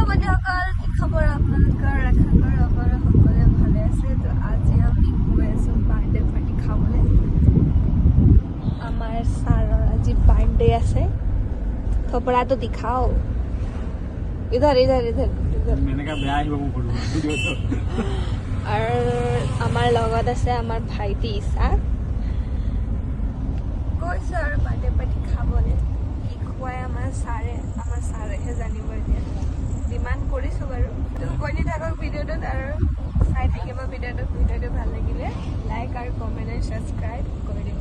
বন্ধুসকল, কি খবৰ আপোনালোকৰ? আশা কৰোঁ আপোনালোক সকলোৱে ভালে আছে। তো আজি আমি গৈ আছোঁ বাৰ্থডে পাৰ্টি খাবলৈ। আমাৰ ছাৰৰ আজি বাৰ্থডে আছে। থপৰাটো দিখাও। ইধৰ ইধৰ ইধৰ ইধৰ। আৰু আমাৰ লগত আছে আমাৰ ভাইটি ইছাক। গৈছোঁ আৰু বাৰ্থডে পাৰ্টি খাবলৈ। কি খুৱাই আমাৰ ছাৰেহে জানিব এতিয়া। যিমান কৰিছোঁ বাৰু তো কৈ থাকক ভিডিঅ'টোত আৰু চাই থাকিব ভিডিঅ'টো ভাল লাগিলে লাইক আৰু কমেণ্ট আৰু ছাবস্ক্ৰাইব কৰি দিব।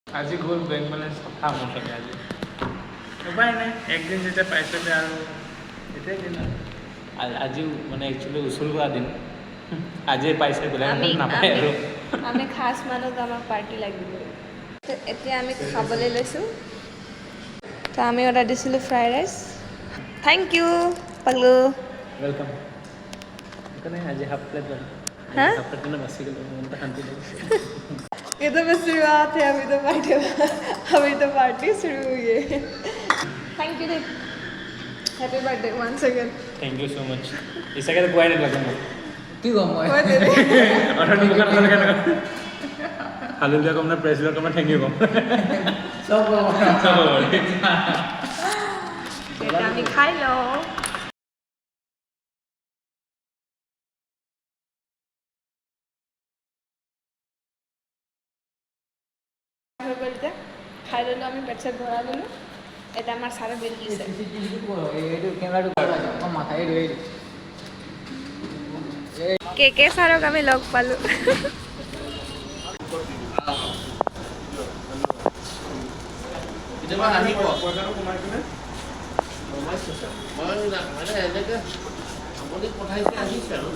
আজি গ'ল বেংক বেলেঞ্চ কথা মোৰ চাগে আজি উপায় নাই একদিন যেতিয়া পাইছোঁ আৰু এতিয়াই দিন আৰু আজিও মানে একচুৱেলি উচুল হোৱা দিন আজিয়ে পাইছে বেলেগ নাপায় আৰু আমি খাছ মানুহ আমাক পাৰ্টি লাগিব। এতিয়া আমি খাবলৈ লৈছোঁ। তো আমি অৰ্ডাৰ দিছিলোঁ ফ্ৰাইড ৰাইচ। থেংক ইউ পাগলু। ৱেলকাম সেইকাৰণে আজি হাফ প্লেট ল'ম हाँ? হাফ প্লেট মানে বাচি গ'লো মনটো শান্তি লাগিছে ये तो बस शुरुआत है, अभी तो पार्टी शुरू हुई है। Thank you Deep, happy birthday once again. Thank you ছ' মাছ ইচাকে কোৱাই নালাগে মোক কি গম মই অৰ্থনীতি দোকান কেনেকুৱা হালধীয়া কম নে প্ৰেচিডেণ্ট কম নে থেংক ইউ কম চব এটা আমি খাই লওঁ। হৈ গ'ল এতিয়া খাই ল'লোঁ আমি পেট চেট ভৰাই ল'লোঁ। এটা আমাৰ ছাৰে বিল দিছে। এইটো কেমেৰাটো মাথাই ধৰি কে ছাৰক আমি লগ পালোঁ। পঠাইছে আহিছে আৰু